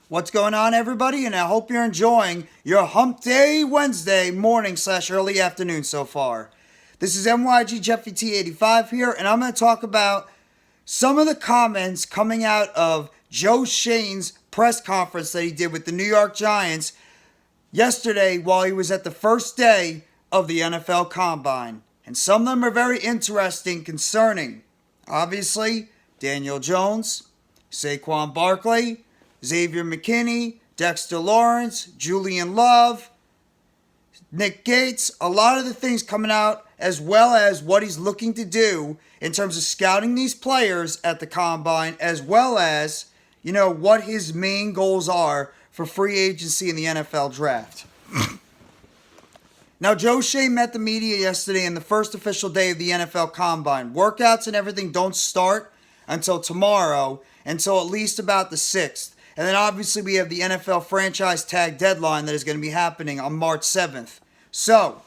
What's going on, everybody? And I hope you're enjoying your Hump Day Wednesday morning / early afternoon so far. This is NYG Jeffy T85 here, and I'm going to talk about some of the comments coming out of Joe Schoen's press conference that he did with the New York Giants yesterday while he was at the first day of the NFLCombine. And some of them are very interesting concerning, obviously, Daniel Jones, Saquon Barkley, Xavier McKinney, Dexter Lawrence, Julian Love, Nick Gates, a lot of the things coming out, as well as what he's looking to do in terms of scouting these players at the Combine, as well as, what his main goals are for free agency in the NFL draft. Now, Joe Schoen met the media yesterday in the first official day of the NFL Combine. Workouts and everything don't start until tomorrow, until at least about the 6th. And then obviously we have the NFL franchise tag deadline that is going to be happening on March 7th. So,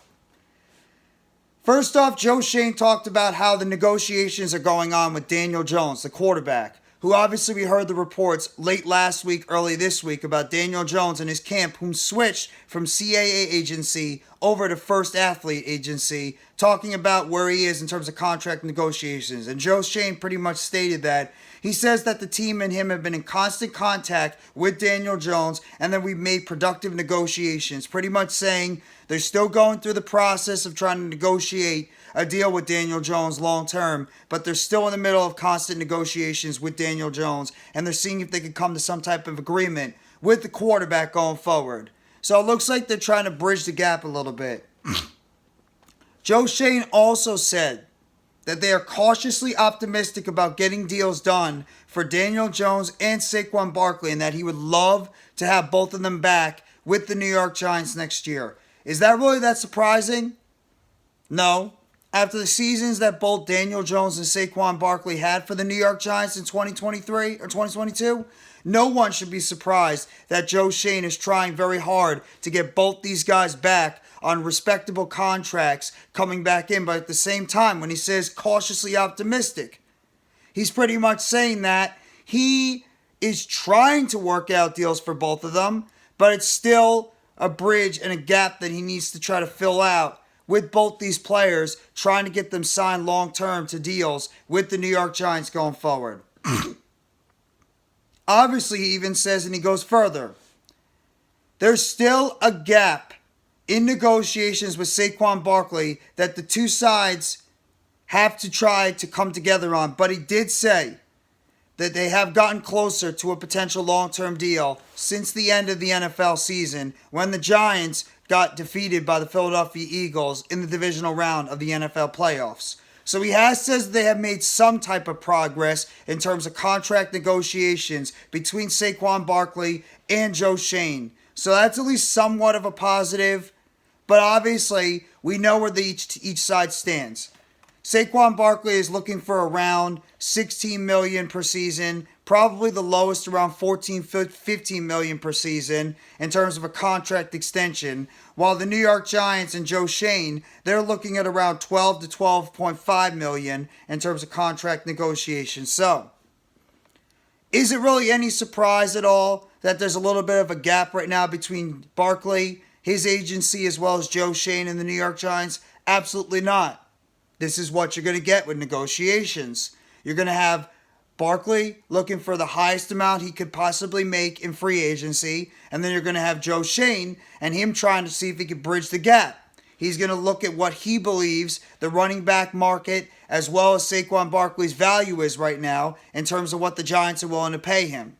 first off, Joe Schoen talked about how the negotiations are going on with Daniel Jones, the quarterback, who obviously we heard the reports late last week, early this week about Daniel Jones and his camp, whom switched from CAA agency over to First Athlete Agency, talking about where he is in terms of contract negotiations. And Joe Schoen pretty much stated that he says that the team and him have been in constant contact with Daniel Jones and that we've made productive negotiations, pretty much saying they're still going through the process of trying to negotiate a deal with Daniel Jones long term, but they're still in the middle of constant negotiations with Daniel Jones, and they're seeing if they can come to some type of agreement with the quarterback going forward. So it looks like they're trying to bridge the gap a little bit. Joe Schoen also said that they are cautiously optimistic about getting deals done for Daniel Jones and Saquon Barkley, and that he would love to have both of them back with the New York Giants next year. Is that really that surprising? No. After the seasons that both Daniel Jones and Saquon Barkley had for the New York Giants in 2023 or 2022, no one should be surprised that Joe Schoen is trying very hard to get both these guys back on respectable contracts coming back in. But at the same time, when he says cautiously optimistic, he's pretty much saying that he is trying to work out deals for both of them, but it's still a bridge and a gap that he needs to try to fill out with both these players, trying to get them signed long-term to deals with the New York Giants going forward. Obviously, he even says, and he goes further, there's still a gap in negotiations with Saquon Barkley that the two sides have to try to come together on. But he did say that they have gotten closer to a potential long-term deal since the end of the NFL season, when the Giants got defeated by the Philadelphia Eagles in the divisional round of the NFL playoffs. So he says they have made some type of progress in terms of contract negotiations between Saquon Barkley and Joe Schoen. So that's at least somewhat of a positive, but obviously we know where each side stands. Saquon Barkley is looking for around $16 million per season, probably the lowest around $15 million per season in terms of a contract extension, while the New York Giants and Joe Schoen, they're looking at around $12 to $12.5 million in terms of contract negotiations. So, is it really any surprise at all that there's a little bit of a gap right now between Barkley, his agency, as well as Joe Schoen and the New York Giants? Absolutely not. This is what you're going to get with negotiations. You're going to have Barkley looking for the highest amount he could possibly make in free agency, and then you're going to have Joe Schoen and him trying to see if he can bridge the gap. He's going to look at what he believes the running back market, as well as Saquon Barkley's value is right now in terms of what the Giants are willing to pay him.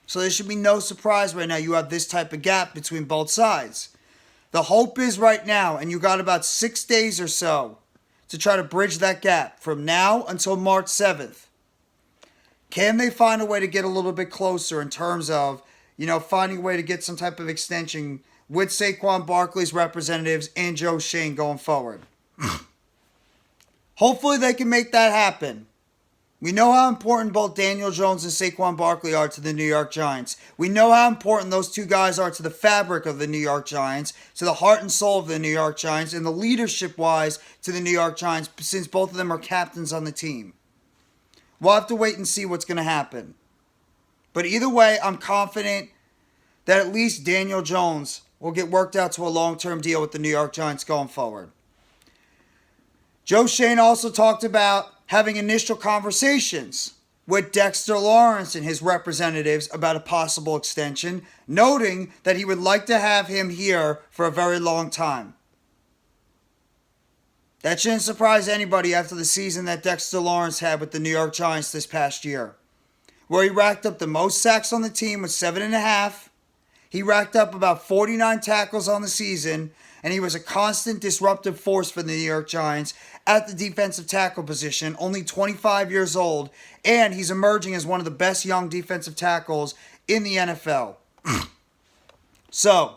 So there should be no surprise right now you have this type of gap between both sides. The hope is right now, and you got about 6 days or so to try to bridge that gap from now until March 7th. Can they find a way to get a little bit closer in terms of, finding a way to get some type of extension with Saquon Barkley's representatives and Joe Schoen going forward? Hopefully they can make that happen. We know how important both Daniel Jones and Saquon Barkley are to the New York Giants. We know how important those two guys are to the fabric of the New York Giants, to the heart and soul of the New York Giants, and the leadership-wise to the New York Giants, since both of them are captains on the team. We'll have to wait and see what's going to happen. But either way, I'm confident that at least Daniel Jones will get worked out to a long-term deal with the New York Giants going forward. Joe Schoen also talked about having initial conversations with Dexter Lawrence and his representatives about a possible extension, noting that he would like to have him here for a very long time. That shouldn't surprise anybody after the season that Dexter Lawrence had with the New York Giants this past year, where he racked up the most sacks on the team with 7.5. He racked up about 49 tackles on the season, and he was a constant disruptive force for the New York Giants at the defensive tackle position, only 25 years old, and he's emerging as one of the best young defensive tackles in the NFL. So,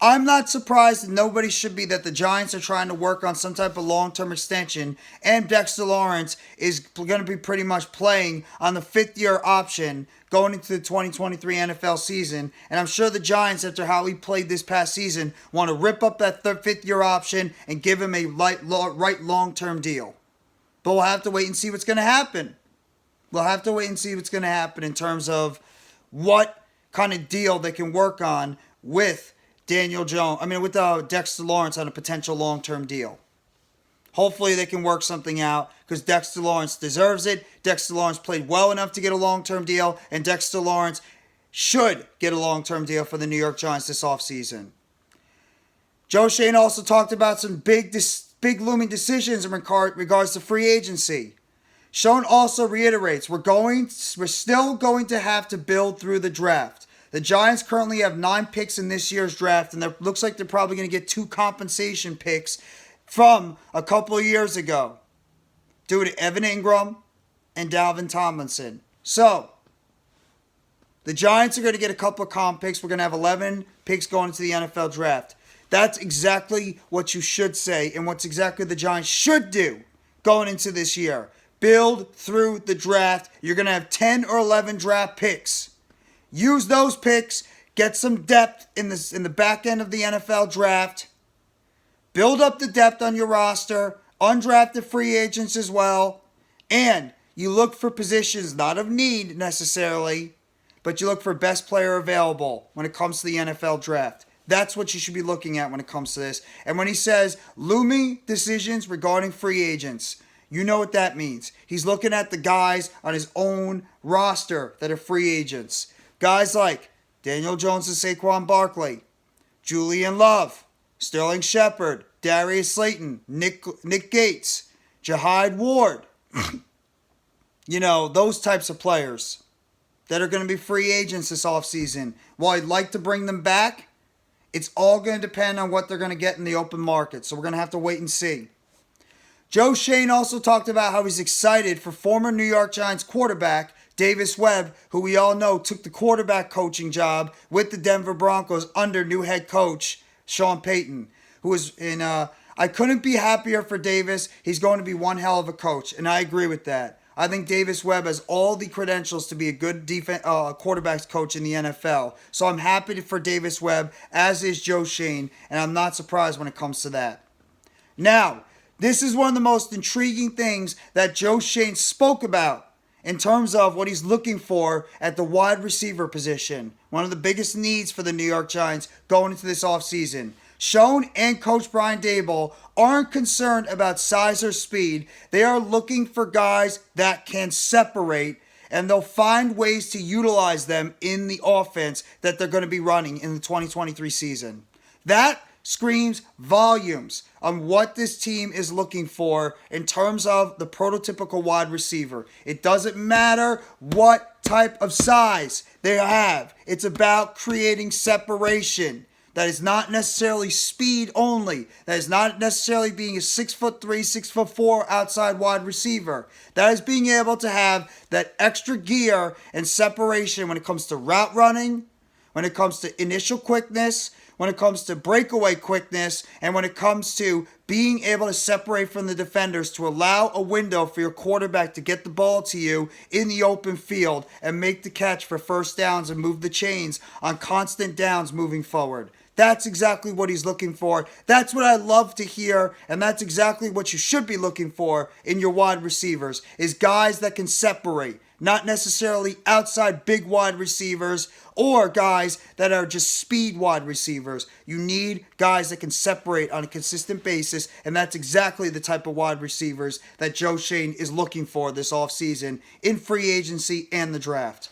I'm not surprised, and nobody should be, that the Giants are trying to work on some type of long-term extension, and Dexter Lawrence is going to be pretty much playing on the fifth-year option going into the 2023 NFL season. And I'm sure the Giants, after how he played this past season, want to rip up that fifth-year option and give him a right long-term deal. But we'll have to wait and see what's going to happen. We'll have to wait and see what's going to happen in terms of what kind of deal they can work on with Dexter Lawrence on a potential long-term deal. Hopefully they can work something out because Dexter Lawrence deserves it. Dexter Lawrence played well enough to get a long-term deal, and Dexter Lawrence should get a long-term deal for the New York Giants this offseason. Joe Schoen also talked about some big looming decisions in regards to free agency. Schoen also reiterates, we're still going to have to build through the draft. The Giants currently have 9 picks in this year's draft, and it looks like they're probably going to get 2 compensation picks from a couple of years ago due to Evan Ingram and Dalvin Tomlinson. So, the Giants are going to get a couple of comp picks. We're going to have 11 picks going into the NFL draft. That's exactly what you should say, and what's exactly the Giants should do going into this year. Build through the draft. You're going to have 10 or 11 draft picks. Use those picks, get some depth in the back end of the NFL draft. Build up the depth on your roster, undrafted free agents as well. And you look for positions not of need necessarily, but you look for best player available when it comes to the NFL draft. That's what you should be looking at when it comes to this. And when he says looming decisions regarding free agents, you know what that means. He's looking at the guys on his own roster that are free agents. Guys like Daniel Jones and Saquon Barkley, Julian Love, Sterling Shepard, Darius Slayton, Nick Gates, Jihad Ward. Those types of players that are going to be free agents this offseason. While I'd like to bring them back, it's all going to depend on what they're going to get in the open market. So we're going to have to wait and see. Joe Schoen also talked about how he's excited for former New York Giants quarterback Davis Webb, who we all know took the quarterback coaching job with the Denver Broncos under new head coach Sean Payton, who is I couldn't be happier for Davis. He's going to be one hell of a coach, and I agree with that. I think Davis Webb has all the credentials to be a good quarterbacks coach in the NFL. So I'm happy for Davis Webb, as is Joe Schoen, and I'm not surprised when it comes to that. Now, this is one of the most intriguing things that Joe Schoen spoke about in terms of what he's looking for at the wide receiver position. One of the biggest needs for the New York Giants going into this offseason. Schoen and Coach Brian Daboll aren't concerned about size or speed. They are looking for guys that can separate, and they'll find ways to utilize them in the offense that they're going to be running in the 2023 season. That screams volumes on what this team is looking for in terms of the prototypical wide receiver. It doesn't matter what type of size they have. It's about creating separation. That is not necessarily speed only. That is not necessarily being a 6'3", 6'4" outside wide receiver. That is being able to have that extra gear and separation when it comes to route running, when it comes to initial quickness, when it comes to breakaway quickness, and when it comes to being able to separate from the defenders to allow a window for your quarterback to get the ball to you in the open field and make the catch for first downs and move the chains on constant downs moving forward. That's exactly what he's looking for. That's what I love to hear, and that's exactly what you should be looking for in your wide receivers, is guys that can separate, not necessarily outside big wide receivers or guys that are just speed wide receivers. You need guys that can separate on a consistent basis, and that's exactly the type of wide receivers that Joe Schoen is looking for this offseason in free agency and the draft.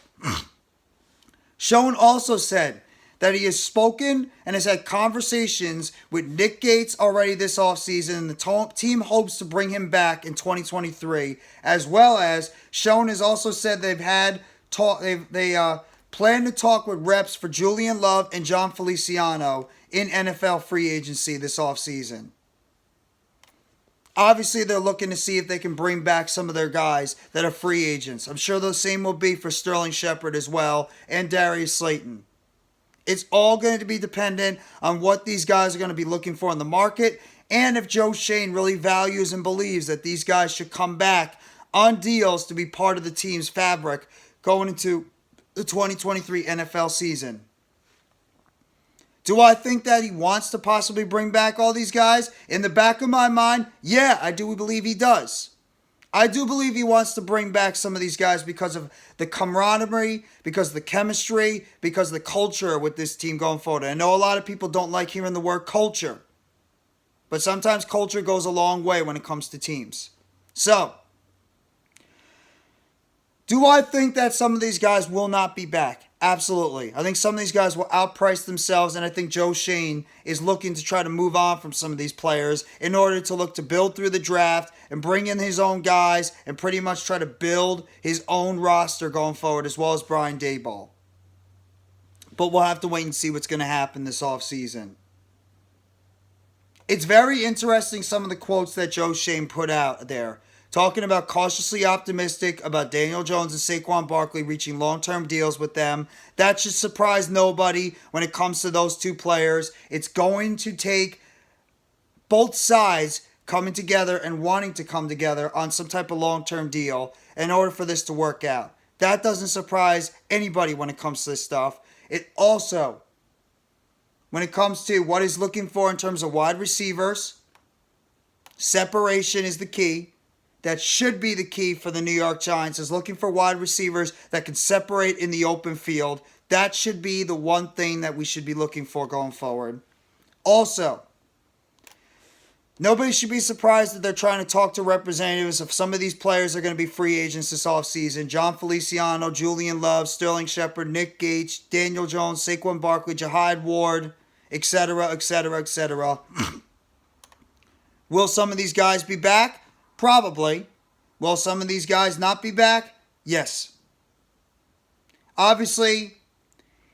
Schoen also said that he has spoken and has had conversations with Nick Gates already this offseason, and the team hopes to bring him back in 2023, as well as Schoen has also said they've had talk. They plan to talk with reps for Julian Love and John Feliciano in NFL free agency this offseason. Obviously, they're looking to see if they can bring back some of their guys that are free agents. I'm sure the same will be for Sterling Shepard as well and Darius Slayton. It's all going to be dependent on what these guys are going to be looking for in the market and if Joe Schoen really values and believes that these guys should come back on deals to be part of the team's fabric going into the 2023 NFL season. Do I think that he wants to possibly bring back all these guys? In the back of my mind, yeah, I do believe he does. I do believe he wants to bring back some of these guys because of the camaraderie, because of the chemistry, because of the culture with this team going forward. I know a lot of people don't like hearing the word culture, but sometimes culture goes a long way when it comes to teams. So, do I think that some of these guys will not be back? Absolutely. I think some of these guys will outprice themselves, and I think Joe Schoen is looking to try to move on from some of these players in order to look to build through the draft and bring in his own guys and pretty much try to build his own roster going forward, as well as Brian Daboll. But we'll have to wait and see what's going to happen this offseason. It's very interesting, some of the quotes that Joe Schoen put out there, talking about cautiously optimistic about Daniel Jones and Saquon Barkley reaching long-term deals with them. That should surprise nobody when it comes to those two players. It's going to take both sides coming together and wanting to come together on some type of long-term deal in order for this to work out. That doesn't surprise anybody when it comes to this stuff. It also, when it comes to what he's looking for in terms of wide receivers, separation is the key. That should be the key for the New York Giants, is looking for wide receivers that can separate in the open field. That should be the one thing that we should be looking for going forward. Also, nobody should be surprised that they're trying to talk to representatives of some of these players that are going to be free agents this offseason. John Feliciano, Julian Love, Sterling Shepard, Nick Gates, Daniel Jones, Saquon Barkley, Jihad Ward, etc., etc., etc. Will some of these guys be back? Probably. Will some of these guys not be back? Yes. Obviously,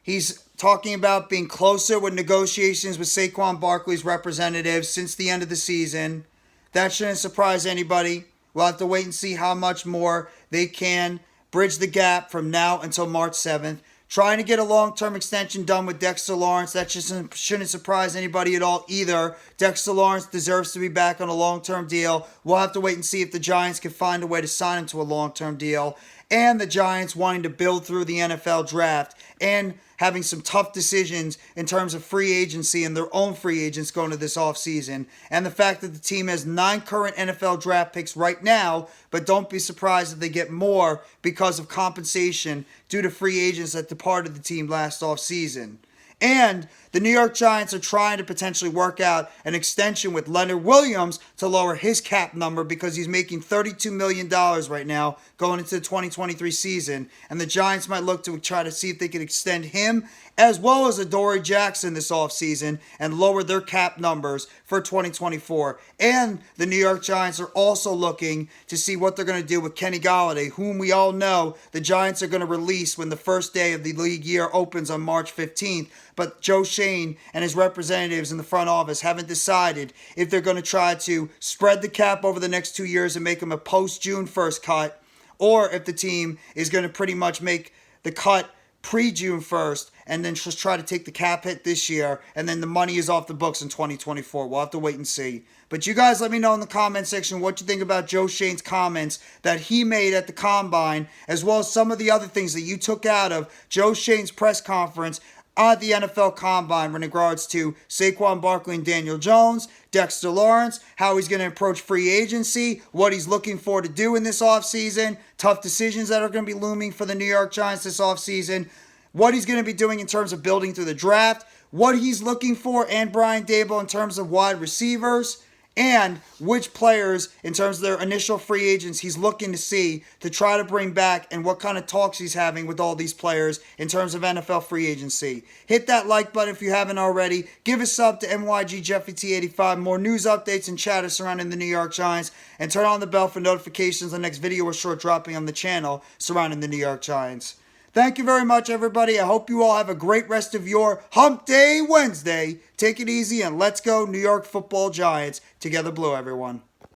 he's talking about being closer with negotiations with Saquon Barkley's representatives since the end of the season. That shouldn't surprise anybody. We'll have to wait and see how much more they can bridge the gap from now until March 7th. Trying to get a long-term extension done with Dexter Lawrence. That just shouldn't surprise anybody at all either. Dexter Lawrence deserves to be back on a long-term deal. We'll have to wait and see if the Giants can find a way to sign him to a long-term deal. And the Giants wanting to build through the NFL draft and having some tough decisions in terms of free agency and their own free agents going to this offseason. And the fact that the team has 9 current NFL draft picks right now, but don't be surprised if they get more because of compensation due to free agents that departed the team last offseason. And the New York Giants are trying to potentially work out an extension with Leonard Williams to lower his cap number because he's making $32 million right now going into the 2023 season. And the Giants might look to try to see if they can extend him as well as Adoree Jackson this offseason and lower their cap numbers for 2024. And the New York Giants are also looking to see what they're going to do with Kenny Golladay, whom we all know the Giants are going to release when the first day of the league year opens on March 15th. But Joe Schoen and his representatives in the front office haven't decided if they're going to try to spread the cap over the next 2 years and make him a post-June 1st cut, or if the team is going to pretty much make the cut pre-June 1st and then just try to take the cap hit this year, and then the money is off the books in 2024. We'll have to wait and see. But you guys let me know in the comment section what you think about Joe Schoen's comments that he made at the Combine, as well as some of the other things that you took out of Joe Schoen's press conference at the NFL Combine in regards to Saquon Barkley and Daniel Jones, Dexter Lawrence, how he's going to approach free agency, what he's looking for to do in this offseason, tough decisions that are going to be looming for the New York Giants this offseason, what he's going to be doing in terms of building through the draft, what he's looking for, and Brian Daboll in terms of wide receivers, and which players, in terms of their initial free agents, he's looking to see to try to bring back, and what kind of talks he's having with all these players in terms of NFL free agency. Hit that like button if you haven't already. Give a sub to NYG Jeffy T85. More news updates and chatter surrounding the New York Giants. And turn on the bell for notifications on the next video or short dropping on the channel surrounding the New York Giants. Thank you very much, everybody. I hope you all have a great rest of your Hump Day Wednesday. Take it easy and let's go New York Football Giants. Together blue, everyone.